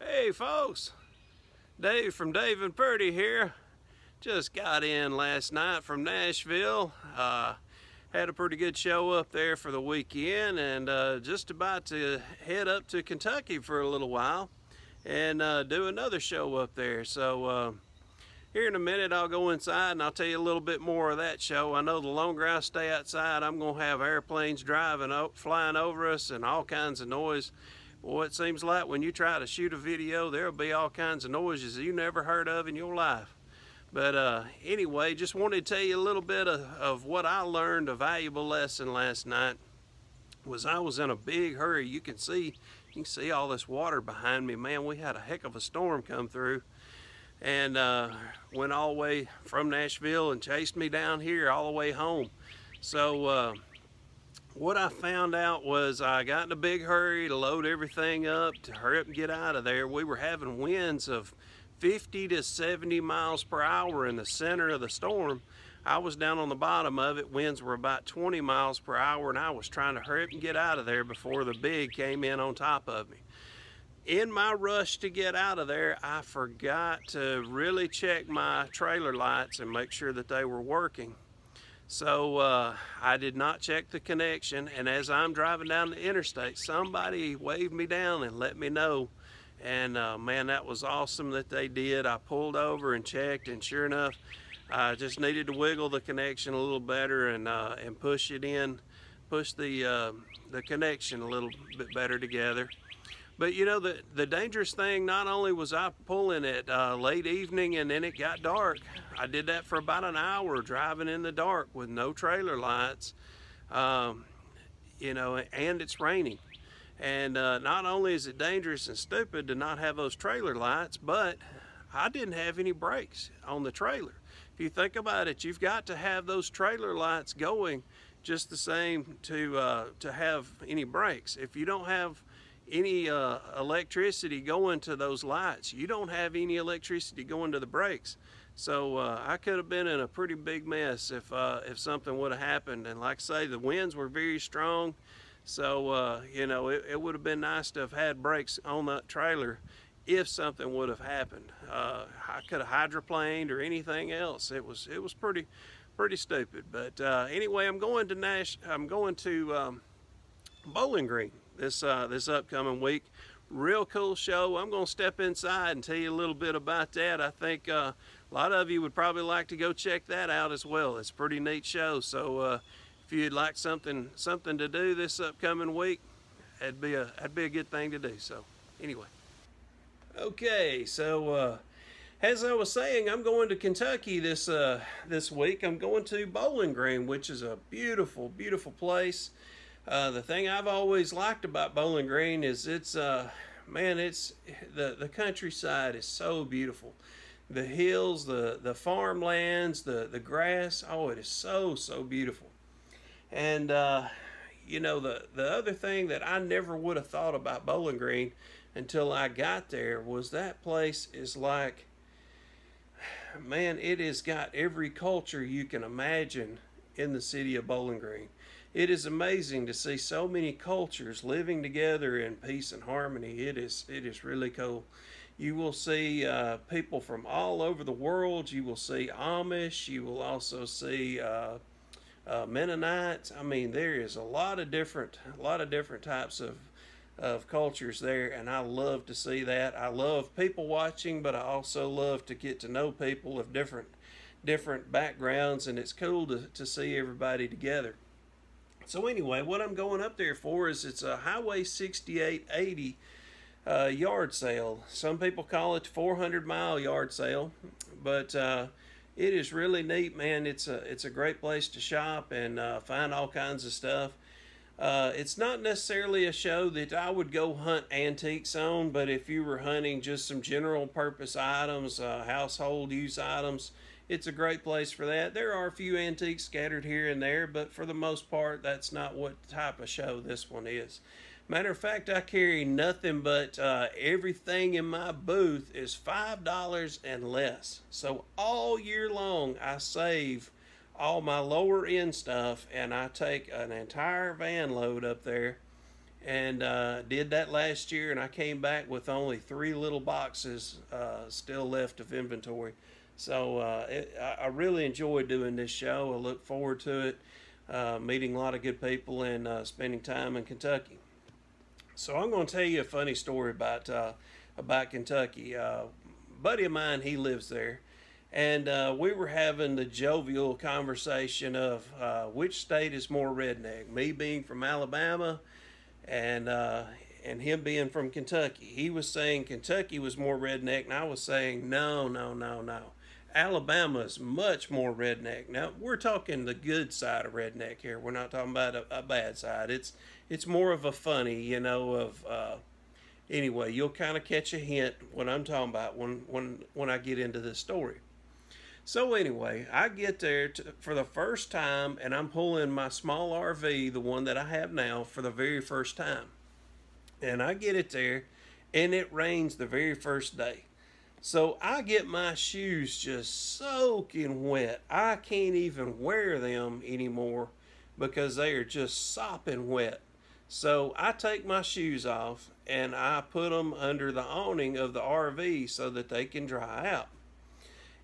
Hey folks, Dave from Dave and Purdy here. Just got in last night from Nashville. Had a pretty good show up there for the weekend, and just about to head up to Kentucky for a little while and do another show up there. So here in a minute I'll go inside and I'll tell you a little bit more of that show. I know the longer I stay outside, I'm going to have airplanes flying over us and all kinds of noise. Well, it seems like when you try to shoot a video, there'll be all kinds of noises you never heard of in your life. But anyway, just wanted to tell you a little bit of what I learned, a valuable lesson last night. I was in a big hurry. You can see all this water behind me. Man, we had a heck of a storm come through, and went all the way from Nashville and chased me down here all the way home. So what I found out was I got in a big hurry to load everything up to hurry up and get out of there. We were having winds of 50 to 70 miles per hour in the center of the storm. I was down on the bottom of it. Winds were about 20 miles per hour, and I was trying to hurry up and get out of there before the big came in on top of me. In my rush to get out of there, I forgot to really check my trailer lights and make sure that they were working. So I did not check the connection, and as I'm driving down the interstate, somebody waved me down and let me know. And man, that was awesome that they did. I pulled over and checked, and sure enough, I just needed to wiggle the connection a little better and push the connection a little bit better together. But you know, the dangerous thing, not only was I pulling at late evening and then it got dark. I did that for about an hour, driving in the dark with no trailer lights, you know, and it's raining. And not only is it dangerous and stupid to not have those trailer lights, but I didn't have any brakes on the trailer. If you think about it, you've got to have those trailer lights going just the same to have any brakes. If you don't have any electricity going to those lights, you don't have any electricity going to the brakes. So I could have been in a pretty big mess if something would have happened. And like I say, the winds were very strong, so you know, it would have been nice to have had brakes on that trailer if something would have happened. I could have hydroplaned or anything else. It was pretty stupid. But anyway, I'm going to Bowling Green this upcoming week. Real cool show. I'm going to step inside and tell you a little bit about that. I think a lot of you would probably like to go check that out as well. It's a pretty neat show. So if you'd like something to do this upcoming week, that'd be a good thing to do. So anyway, okay. So as I was saying, I'm going to Kentucky this week. I'm going to Bowling Green, which is a beautiful, beautiful place. The thing I've always liked about Bowling Green is man, the countryside is so beautiful. The hills, the farmlands, the grass, oh, it is so beautiful. And you know, the other thing that I never would have thought about Bowling Green until I got there was that place is like, man, it has got every culture you can imagine in the city of Bowling Green. It is amazing to see so many cultures living together in peace and harmony. It is really cool. You will see people from all over the world. You will see Amish. You will also see Mennonites. I mean, there is a lot of different types of cultures there, and I love to see that. I love people watching, but I also love to get to know people of different backgrounds, and it's cool to see everybody together. So anyway, what I'm going up there for is it's a Highway 6880 yard sale. Some people call it the 400-mile yard sale, but it is really neat, man. It's a great place to shop and find all kinds of stuff. It's not necessarily a show that I would go hunt antiques on, but if you were hunting just some general purpose items, household use items, it's a great place for that. There are a few antiques scattered here and there, but for the most part, that's not what type of show this one is. Matter of fact, I carry nothing but everything in my booth is $5 and less. So all year long, I save all my lower end stuff, and I take an entire van load up there and did that last year, and I came back with only 3 little boxes still left of inventory. So I really enjoyed doing this show. I look forward to it, meeting a lot of good people and spending time in Kentucky. So I'm going to tell you a funny story about Kentucky. A buddy of mine, he lives there, and we were having the jovial conversation of which state is more redneck. Me being from Alabama, and him being from Kentucky. He was saying Kentucky was more redneck, and I was saying no, no, no, no. Alabama is much more redneck. Now we're talking the good side of redneck here. We're not talking about a bad side. It's more of a funny, you know, of anyway, you'll kind of catch a hint what I'm talking about when I get into this story. So anyway, I get there for the first time, and I'm pulling my small RV, the one that I have now, for the very first time. And I get it there, and it rains the very first day. So I get my shoes just soaking wet. I can't even wear them anymore because they are just sopping wet. So I take my shoes off and I put them under the awning of the RV so that they can dry out.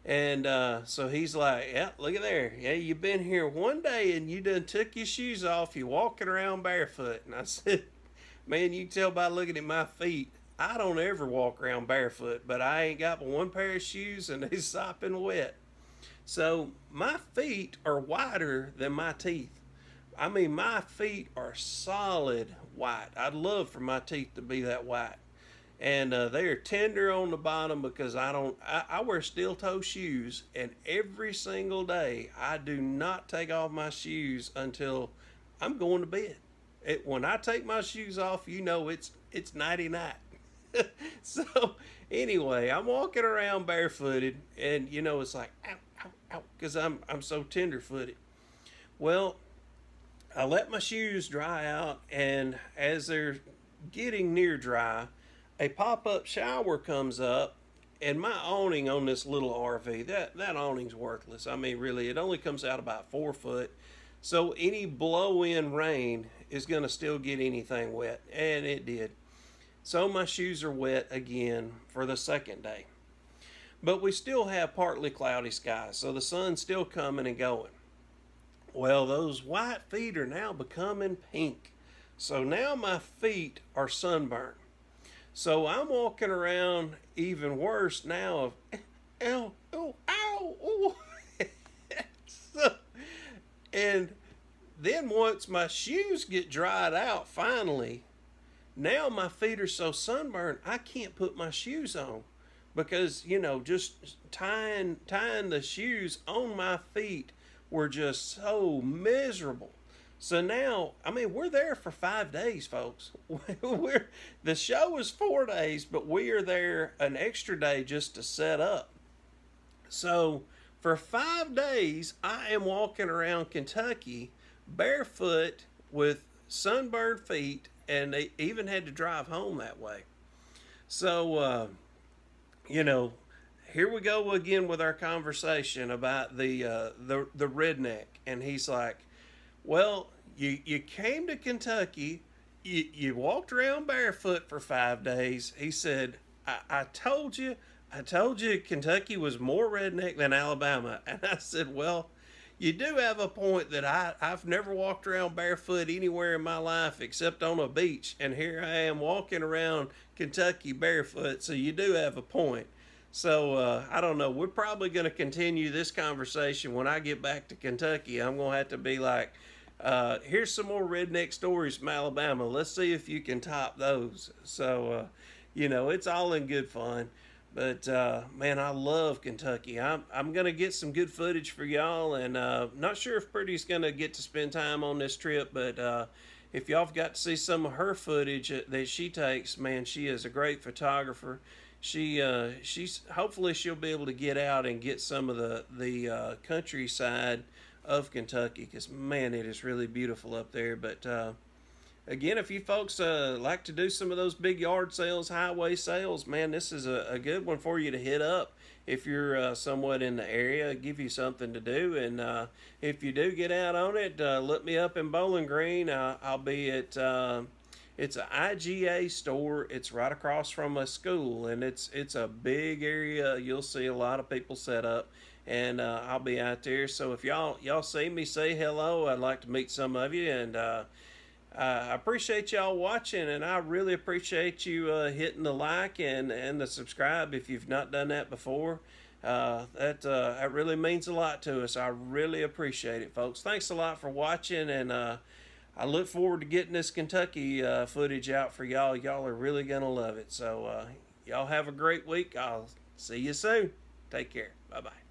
And so he's like, yeah, look at there. Yeah, you've been here one day and you done took your shoes off. You're walking around barefoot. And I said, man, you can tell by looking at my feet, I don't ever walk around barefoot, but I ain't got but one pair of shoes and they're sopping wet. So my feet are whiter than my teeth. I mean, my feet are solid white. I'd love for my teeth to be that white. And they are tender on the bottom because I wear steel toe shoes, and every single day I do not take off my shoes until I'm going to bed. When I take my shoes off, you know it's nighty night. So anyway, I'm walking around barefooted, and you know it's like ow, ow, ow, because I'm so tender-footed. Well, I let my shoes dry out, and as they're getting near dry, a pop-up shower comes up, and my awning on this little RV, that awning's worthless. I mean, really, it only comes out about 4 foot, so any blow-in rain is going to still get anything wet, and it did. So my shoes are wet again for the second day. But we still have partly cloudy skies, so the sun's still coming and going. Well, those white feet are now becoming pink. So now my feet are sunburned. So I'm walking around even worse now of, ow, oh, ow, oh. And then once my shoes get dried out finally, now my feet are so sunburned I can't put my shoes on because, you know, just tying the shoes on my feet were just so miserable. So now, I mean, we're there for 5 days, folks. The show is 4 days, but we are there an extra day just to set up. So for 5 days, I am walking around Kentucky barefoot with sunburned feet, and they even had to drive home that way. So, you know, here we go again with our conversation about the redneck. And he's like, well, you came to Kentucky, you walked around barefoot for 5 days. He said, I told you Kentucky was more redneck than Alabama. And I said, well, you do have a point that I've never walked around barefoot anywhere in my life except on a beach. And here I am walking around Kentucky barefoot. So you do have a point. So I don't know. We're probably going to continue this conversation when I get back to Kentucky. I'm going to have to be like, here's some more redneck stories from Alabama. Let's see if you can top those. So, you know, it's all in good fun. But, man, I love Kentucky. I'm going to get some good footage for y'all. And not sure if Pretty's going to get to spend time on this trip. But if y'all have got to see some of her footage that she takes, man, she is a great photographer. She's hopefully she'll be able to get out and get some of the countryside of Kentucky, because man, it is really beautiful up there. But again, if you folks like to do some of those big yard sales, highway sales, man, this is a good one for you to hit up if you're somewhat in the area. Give you something to do. And if you do get out on it, look me up in Bowling Green. I'll be at It's an IGA store. It's right across from a school, and it's a big area. You'll see a lot of people set up, and I'll be out there. So if y'all see me, say hello. I'd like to meet some of you, and I appreciate y'all watching, and I really appreciate you hitting the like and the subscribe if you've not done that before. That really means a lot to us. I really appreciate it, folks. Thanks a lot for watching, and I look forward to getting this Kentucky footage out for y'all. Y'all are really gonna love it. So y'all have a great week. I'll see you soon. Take care. Bye-bye.